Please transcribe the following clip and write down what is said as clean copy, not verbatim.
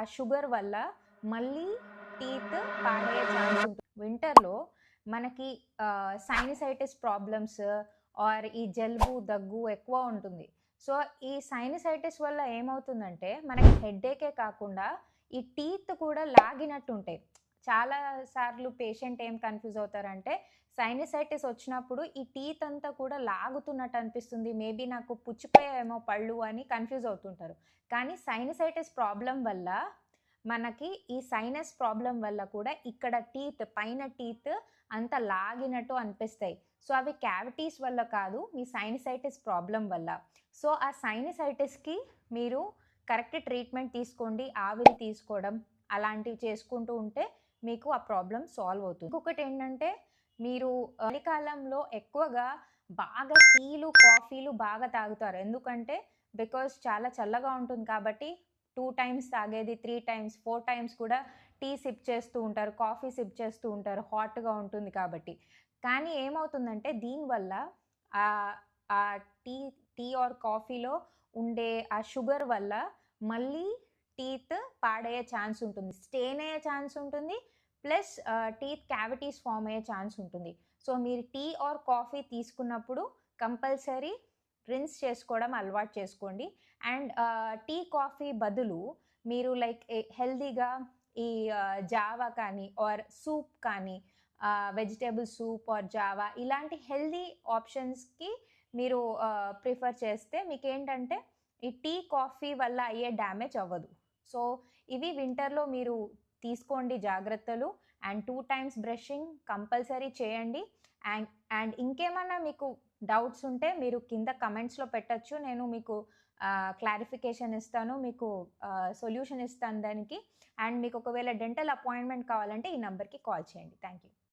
ఆ షుగర్ వల్ల మళ్ళీ టీత్ పాడయ్యే ఛాన్స్ ఉంటుంది. వింటర్‌లో మనకి సైనసైటిస్ ప్రాబ్లమ్స్ ఆర్ ఈ జలుబు, దగ్గు ఎక్కువ ఉంటుంది. సో, ఈ సైనసైటిస్ వల్ల ఏమవుతుందంటే మనకి హెడ్‌ఏకే కాకుండా ఈ టీత్ కూడా లాగినట్టుంటాయి. చాలా సార్లు పేషెంట్ ఏం కన్‌ఫ్యూజ్ అవుతారంటే సైనసైటిస్ వచ్చినప్పుడు ఈ టీత్ అంతా కూడా లాగుతున్నట్టు అనిపిస్తుంది. మేబీ నాకు పుచ్చిపోయాయేమో పళ్ళు అని కన్‌ఫ్యూజ్ అవుతుంటారు. కానీ సైనసైటిస్ ప్రాబ్లమ్ వల్ల మనకి ఈ సైనస్ ప్రాబ్లమ్ వల్ల కూడా ఇక్కడ పైన టీత్ అంత లాగినట్టు అనిపిస్తాయి. సో, అవి క్యావిటీస్ వల్ల కాదు, మీ సైనసైటిస్ ప్రాబ్లమ్ వల్ల. సో, ఆ సైనసైటిస్‌కి మీరు కరెక్ట్ ట్రీట్మెంట్ తీసుకోండి. ఆవిరి తీసుకోవడం అలాంటివి చేసుకుంటూ ఉంటే మీకు ఆ ప్రాబ్లమ్ సాల్వ్ అవుతుంది. ఇంకొకటేంటంటే మీరు చలికాలంలో ఎక్కువగా బాగా టీలు, కాఫీలు బాగా తాగుతారు. ఎందుకంటే బికాజ్ చాలా చల్లగా ఉంటుంది కాబట్టి 2 టైమ్స్ తాగేది 3 టైమ్స్, 4 టైమ్స్ కూడా టీ సిప్ చేస్తూ ఉంటారు. కాఫీ సిప్ చేస్తూ ఉంటారు. హాట్‌గా ఉంటుంది కాబట్టి. కానీ ఏమవుతుందంటే దీనివల్ల ఆహ్, ఆ టీ టీ ఆర్ కాఫీలో ఉండే ఆ షుగర్ వల్ల మళ్ళీ టీత్ పాడయ్యే ఛాన్స్ ఉంటుంది. స్టెయిన్ అయ్యే ఛాన్స్ ఉంటుంది. ప్లస్ టీత్ క్యావిటీస్ ఫార్మ్ అయ్యే ఛాన్స్ ఉంటుంది. సో, మీరు టీ ఆర్ కాఫీ తీసుకున్నప్పుడు కంపల్సరీ రిన్స్ చేసుకోవడం అలవాటు చేసుకోండి. అండ్ టీ, కాఫీ బదులు మీరు లైక్ హెల్తీగా ఈ జావా కానీ ఆర్ సూప్ కానీ వెజిటబుల్ సూప్ ఆర్ జావా ఇలాంటి హెల్తీ ఆప్షన్స్‌కి మీరు ప్రిఫర్ చేస్తే మీకేంటంటే ఈ టీ, కాఫీ వల్ల అయ్యే డ్యామేజ్ అవ్వదు. సో, ఇవి వింటర్‌లో మీరు తీసుకోండి జాగ్రత్తలు. అండ్ 2 టైమ్స్ బ్రషింగ్ కంపల్సరీ చేయండి. అండ్ అండ్ ఇంకేమన్నా మీకు డౌట్స్ ఉంటే మీరు కింద కమెంట్స్‌లో పెట్టొచ్చు. నేను మీకు క్లారిఫికేషన్ ఇస్తాను. మీకు సొల్యూషన్ ఇస్తాను దానికి. అండ్ మీకు ఒకవేళ డెంటల్ అపాయింట్మెంట్ కావాలంటే ఈ నంబర్‌కి కాల్ చేయండి. Thank you.